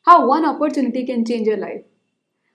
How one opportunity can change your life.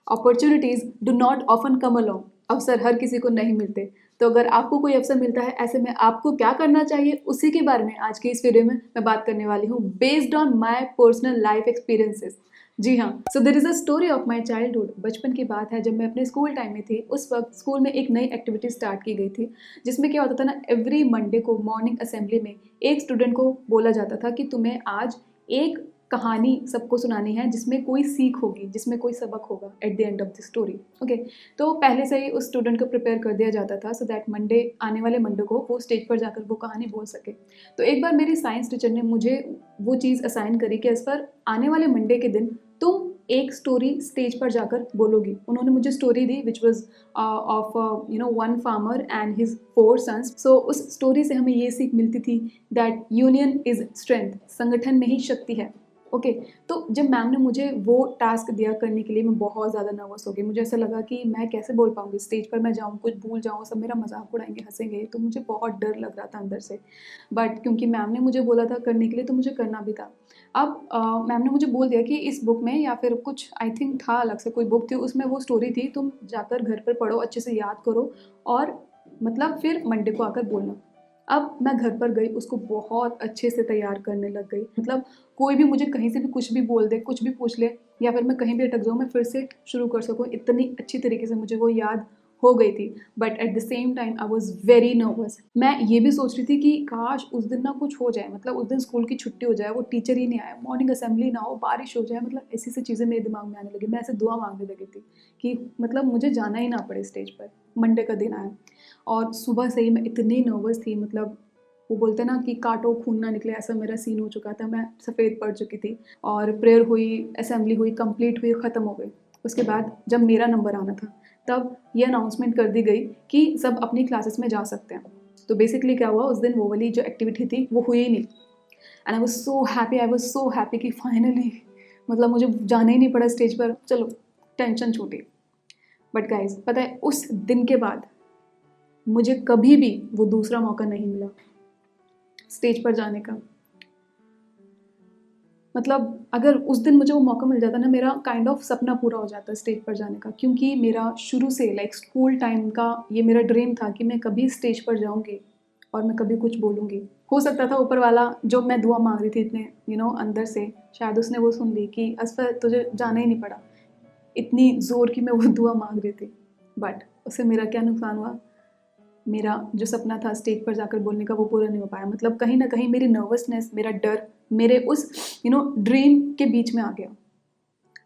Opportunities do not often come along. अवसर हर किसी को नहीं मिलते, तो अगर आपको कोई अवसर मिलता है ऐसे में आपको क्या करना चाहिए उसी के बारे में आज की इस वीडियो में मैं बात करने वाली हूँ, based on my personal life experiences. जी हाँ, so there is a story of my childhood. बचपन की बात है, जब मैं अपने स्कूल टाइम में थी, उस वक्त स्कूल में एक नई एक्टिविटी स्टार्ट की गई थी, जिसमें क्या होता था ना, एवरी मंडे को मॉर्निंग असेंबली में एक स्टूडेंट को बोला जाता था कि तुम्हें आज एक कहानी सबको सुनानी है जिसमें कोई सीख होगी, जिसमें कोई सबक होगा at the end of the story. Okay, तो पहले से ही उस स्टूडेंट को प्रिपेयर कर दिया जाता था सो दैट मंडे, आने वाले मंडे को वो स्टेज पर जाकर वो कहानी बोल सके। तो एक बार मेरी साइंस टीचर ने मुझे वो चीज़ असाइन करी कि इस पर आने वाले मंडे के दिन तुम एक स्टोरी स्टेज पर जाकर बोलोगी। उन्होंने मुझे स्टोरी दी which was of one farmer and his 4 sons. सो उस स्टोरी से हमें ये सीख मिलती थी दैट यूनियन इज स्ट्रेंथ, संगठन में ही शक्ति है। ओके, तो जब मैम ने मुझे वो टास्क दिया करने के लिए, मैं बहुत ज़्यादा नर्वस हो गई। मुझे ऐसा लगा कि मैं कैसे बोल पाऊँगी स्टेज पर, मैं जाऊँ कुछ भूल जाऊँ, सब मेरा मजाक उड़ाएंगे, हंसेंगे, तो मुझे बहुत डर लग रहा था अंदर से। बट क्योंकि मैम ने मुझे बोला था करने के लिए तो मुझे करना भी था। अब मैम ने मुझे बोल दिया कि इस बुक में, या फिर कुछ आई थिंक था अलग से कोई बुक थी, उसमें वो स्टोरी थी, तुम जाकर घर पर पढ़ो, अच्छे से याद करो और मतलब फिर मंडे को आकर बोलना। अब मैं घर पर गई, उसको बहुत अच्छे से तैयार करने लग गई। मतलब कोई भी मुझे कहीं से भी कुछ भी बोल दे, कुछ भी पूछ ले, या फिर मैं कहीं भी अटक जाऊँ, मैं फिर से शुरू कर सकूँ, इतनी अच्छी तरीके से मुझे वो याद हो गई थी। But at the same time I was very nervous. मैं ये भी सोच रही थी कि काश उस दिन ना कुछ हो जाए, मतलब उस दिन स्कूल की छुट्टी हो जाए, वो टीचर ही नहीं आए, मॉर्निंग असेंबली ना हो, बारिश हो जाए, मतलब ऐसी सी चीज़ें मेरे दिमाग में आने लगी। मैं ऐसे दुआ मांगने लगी थी कि मतलब मुझे जाना ही ना पड़े स्टेज पर। मंडे का दिन आया और सुबह से ही मैं इतनी नर्वस थी, मतलब वो बोलते हैं ना कि काटो खून ना निकले, ऐसा मेरा सीन हो चुका था। मैं सफ़ेद पड़ चुकी थी और प्रेयर हुई, असेंबली हुई, कंप्लीट हुई, ख़त्म हो गई। उसके बाद जब मेरा नंबर आना था तब ये अनाउंसमेंट कर दी गई कि सब अपनी क्लासेस में जा सकते हैं। तो बेसिकली क्या हुआ, उस दिन वो वाली जो एक्टिविटी थी वो हुई ही नहीं। And I was so happy, I was so happy कि फाइनली मतलब मुझे जाना ही नहीं पड़ा स्टेज पर, चलो टेंशन छूटी। बट गाइज पता है, उस दिन के बाद मुझे कभी भी वो दूसरा मौका नहीं मिला स्टेज पर जाने का। मतलब अगर उस दिन मुझे वो मौका मिल जाता ना, मेरा काइंड ऑफ सपना पूरा हो जाता स्टेज पर जाने का, क्योंकि मेरा शुरू से लाइक स्कूल टाइम का ये मेरा ड्रीम था कि मैं कभी स्टेज पर जाऊंगी और मैं कभी कुछ बोलूँगी। हो सकता था ऊपर वाला जो मैं दुआ मांग रही थी इतने अंदर से, शायद उसने वो सुन ली कि असफर तुझे जाना ही नहीं पड़ा, इतनी ज़ोर की मैं वो दुआ मांग रही थी। बट उससे मेरा क्या नुकसान हुआ, मेरा जो सपना था स्टेज पर जाकर बोलने का वो पूरा नहीं हो पाया। मतलब कहीं ना कहीं मेरी नर्वसनेस, मेरा डर मेरे उस ड्रीम के बीच में आ गया।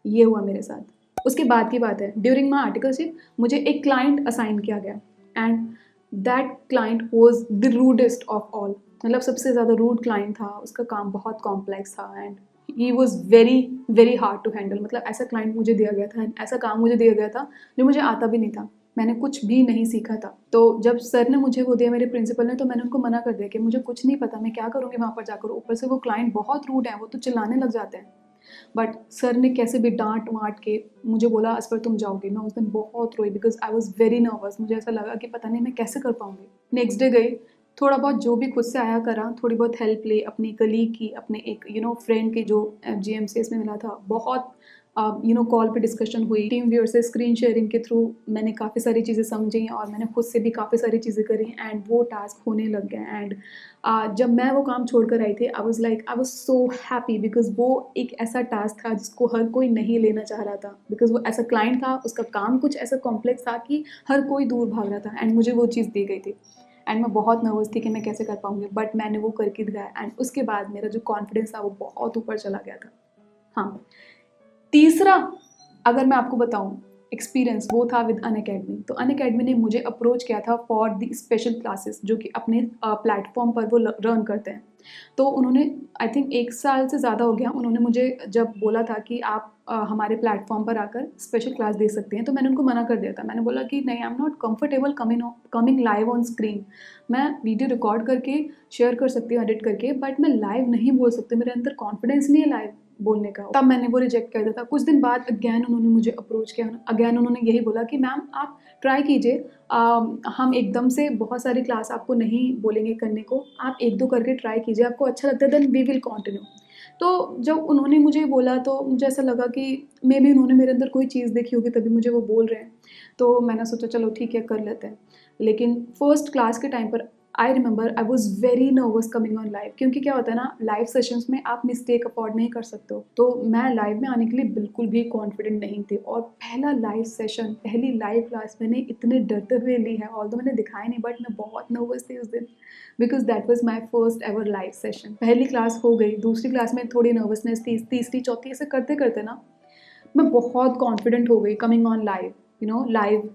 ये हुआ मेरे साथ। उसके बाद की बात है, ड्यूरिंग माई आर्टिकलशिप मुझे एक क्लाइंट असाइन किया गया and that client was the rudest of all. मतलब सबसे ज़्यादा रूड क्लाइंट था, उसका काम बहुत कॉम्प्लेक्स था and he was very very hard to handle. मतलब ऐसा क्लाइंट मुझे दिया गया था, ऐसा काम मुझे दिया गया था जो मुझे आता भी नहीं था, मैंने कुछ भी नहीं सीखा था। तो जब सर ने मुझे वो दिया, मेरे प्रिंसिपल ने, तो मैंने उनको मना कर दिया कि मुझे कुछ नहीं पता, मैं क्या करूँगी वहाँ पर जाकर, ऊपर से वो क्लाइंट बहुत रूड है, वो तो चिल्लाने लग जाते हैं। बट सर ने कैसे भी डांट वाट के मुझे बोला, इस पर तुम जाओगी। मैं उस दिन बहुत रोई because I was very nervous. मुझे ऐसा लगा कि पता नहीं मैं कैसे कर पाऊँगी। नेक्स्ट डे गई, थोड़ा बहुत जो भी खुद से आया करा, थोड़ी बहुत हेल्प ली अपनी कलीग की, अपने एक फ्रेंड की जो GMCS में मिला था। बहुत कॉल पे डिस्कशन हुई, टीम व्यूअर से स्क्रीन शेयरिंग के थ्रू मैंने काफ़ी सारी चीज़ें समझी और मैंने खुद से भी काफ़ी सारी चीज़ें करी एंड वो टास्क होने लग गया। एंड जब मैं वो काम छोड़ कर आई थी, I was so happy because वो एक ऐसा टास्क था जिसको हर कोई नहीं लेना चाह रहा था, बिकॉज वो ऐसा क्लाइंट था, उसका काम कुछ ऐसा कॉम्प्लेक्स था कि हर कोई दूर भाग रहा था एंड मुझे वो चीज़ दी गई थी। एंड मैं बहुत नर्वस थी कि मैं कैसे कर पाऊँगी, बट मैंने वो करके दिखाया एंड उसके बाद मेरा जो कॉन्फिडेंस था वो बहुत ऊपर चला गया था। हाँ, तीसरा अगर मैं आपको बताऊं एक्सपीरियंस, वो था विद अनअकैडमी। तो अनअकैडमी ने मुझे अप्रोच किया था फॉर द स्पेशल क्लासेस जो कि अपने प्लेटफॉर्म पर वो रन करते हैं। तो उन्होंने आई थिंक 1 साल से ज़्यादा हो गया, उन्होंने मुझे जब बोला था कि आप हमारे प्लेटफॉर्म पर आकर स्पेशल क्लास दे सकते हैं, तो मैंने उनको मना कर दिया था। मैंने बोला कि नहीं, I am not comfortable coming live on screen. मैं वीडियो रिकॉर्ड करके शेयर कर सकती हूँ एडिट करके, बट मैं लाइव नहीं बोल सकती, मेरे अंदर कॉन्फिडेंस नहीं है लाइव बोलने का। तब मैंने वो रिजेक्ट कर दिया था। कुछ दिन बाद अगेन उन्होंने मुझे अप्रोच किया, अगेन उन्होंने यही बोला कि मैम आप ट्राई कीजिए, हम एकदम से बहुत सारी क्लास आपको नहीं बोलेंगे करने को, आप 1-2 करके ट्राई कीजिए, आपको अच्छा लगता है देन वी विल कंटिन्यू। तो जब उन्होंने मुझे बोला तो मुझे ऐसा लगा कि मे बी उन्होंने मेरे अंदर कोई चीज़ देखी होगी तभी मुझे वो बोल रहे हैं। तो मैंने सोचा चलो ठीक है कर लेते हैं। लेकिन फर्स्ट क्लास के टाइम पर I remember I was very nervous coming on live, क्योंकि क्या होता है ना, लाइव सेशंस में आप मिस्टेक अफोर्ड नहीं कर सकते हो। तो मैं लाइव में आने के लिए बिल्कुल भी कॉन्फिडेंट नहीं थी, और पहला लाइव सेशन, पहली लाइव क्लास मैंने इतने डरते हुए ली है, ऑल्दो मैंने दिखाया नहीं, बट मैं बहुत नर्वस थी उस दिन, because that was my first ever live session. पहली क्लास हो गई, दूसरी क्लास में थोड़ी नर्वसनेस थी, तीसरी चौथी ऐसे करते करते ना मैं बहुत कॉन्फिडेंट हो गई coming on live, live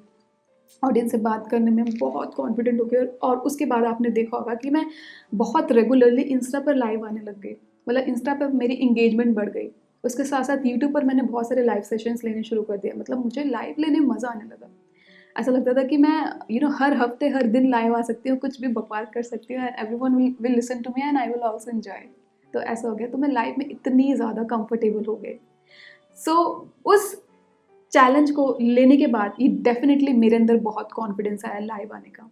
audience से बात करने में बहुत कॉन्फिडेंट हो गई। और उसके बाद आपने देखा होगा कि मैं बहुत रेगुलरली इंस्टा पर लाइव आने लग गई, मतलब इंस्टा पर मेरी इंगेजमेंट बढ़ गई। उसके साथ साथ यूट्यूब पर मैंने बहुत सारे लाइव सेशंस लेने शुरू कर दिया, मतलब मुझे लाइव लेने में मज़ा आने लगा। ऐसा लगता था कि मैं हर हफ्ते हर दिन लाइव आ सकती हूँ, कुछ भी बकवास कर सकती हूँ, and everyone will listen to me and I will also enjoy. तो ऐसा हो गया, तो मैं लाइव में इतनी ज़्यादा कंफर्टेबल हो गई। सो उस चैलेंज को लेने के बाद ये डेफिनेटली मेरे अंदर बहुत कॉन्फिडेंस आया लाइव आने का,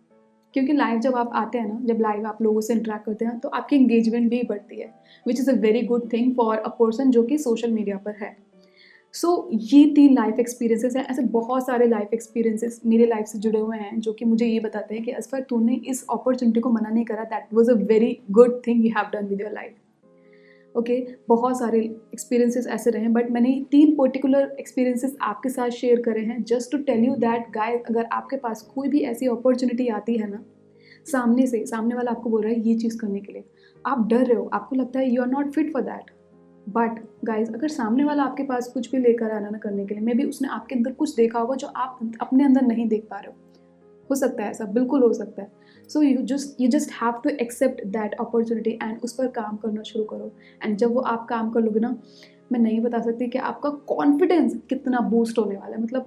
क्योंकि लाइव जब आप आते हैं ना, जब लाइव आप लोगों से इंटरेक्ट करते हैं तो आपकी इंगेजमेंट भी बढ़ती है, which is a very good thing for a person जो कि सोशल मीडिया पर है। सो ये 3 लाइफ एक्सपीरियंसेस हैं। ऐसे बहुत सारे लाइफ एक्सपीरियंसेस मेरे लाइफ से जुड़े हुए हैं जो कि मुझे ये बताते हैं कि असफर तूने इस अपॉर्चुनिटी को मना नहीं करा, that was a very good thing you have done with your life. Okay, बहुत सारे एक्सपीरियंसेस ऐसे रहे हैं, बट मैंने 3 पर्टिकुलर एक्सपीरियंसेस आपके साथ शेयर करे हैं just to tell you that guys, अगर आपके पास कोई भी ऐसी अपॉर्चुनिटी आती है ना, सामने वाला आपको बोल रहा है ये चीज़ करने के लिए, आप डर रहे हो, आपको लगता है you are not fit for that, but guys अगर सामने वाला आपके पास कुछ भी लेकर आना ना करने के लिए, मे बी उसने आपके अंदर कुछ देखा होगा जो आप अपने अंदर नहीं देख पा रहे हो सकता है, ऐसा बिल्कुल हो सकता है। So you just have to accept that opportunity and उस पर काम करना शुरू करो। एंड जब वो आप काम कर लोगे ना, मैं नहीं बता सकती कि आपका कॉन्फिडेंस कितना बूस्ट होने वाला है, मतलब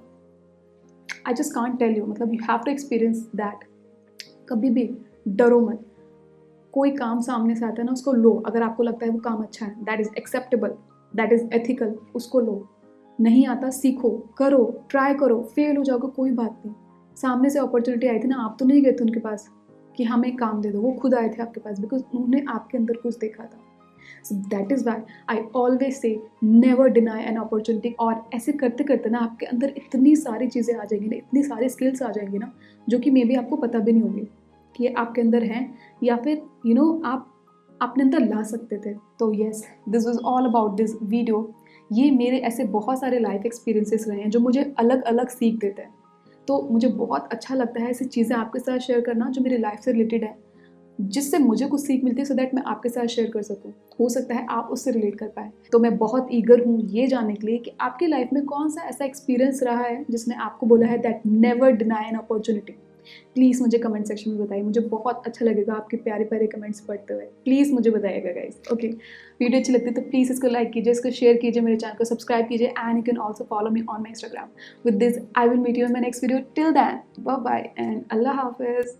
I just can't tell you, मतलब you have to experience that. कभी भी डरो मत, कोई काम सामने से आता है ना, उसको लो। अगर आपको लगता है वो काम अच्छा है, that is acceptable, that is ethical, उसको लो। नहीं आता सीखो, करो, ट्राई करो, फेल हो जाओगे कोई बात नहीं। सामने से अपॉर्चुनिटी आई थी ना, आप तो नहीं गए थे उनके पास कि हमें एक काम दे दो, वो खुद आए थे आपके पास बिकॉज उन्होंने आपके अंदर कुछ देखा था। So that is why I always say never deny an opportunity. और ऐसे करते करते ना आपके अंदर इतनी सारी चीज़ें आ जाएंगी ना, इतनी सारी स्किल्स आ जाएंगी ना, जो कि मे बी आपको पता भी नहीं होगी कि ये आपके अंदर हैं, या फिर आप अपने अंदर ला सकते थे। तो yes, this was all about this video. ये मेरे ऐसे बहुत सारे लाइफ एक्सपीरियंसेस रहे हैं जो मुझे अलग अलग सीख देते हैं। तो मुझे बहुत अच्छा लगता है ऐसी चीज़ें आपके साथ शेयर करना जो मेरी लाइफ से रिलेटेड है, जिससे मुझे कुछ सीख मिलती है, सो दैट मैं आपके साथ शेयर कर सकूं। हो सकता है आप उससे रिलेट कर पाए। तो मैं बहुत ईगर हूँ ये जानने के लिए कि आपकी लाइफ में कौन सा ऐसा एक्सपीरियंस रहा है जिसने आपको बोला है that never deny an opportunity. Please मुझे कमेंट सेक्शन में बताइए, मुझे बहुत अच्छा लगेगा आपके प्यारे प्यारे कमेंट्स पढ़ते हुए। प्लीज़ मुझे बताइएगा गाइस। ओके, वीडियो अच्छी लगती है तो प्लीज़ इसको लाइक कीजिए, इसको शेयर कीजिए, मेरे चैनल को सब्सक्राइब कीजिए, and you can also follow me on my Instagram. With this I will meet you in my next video. Till then bye bye and अल्लाह हाफिज़।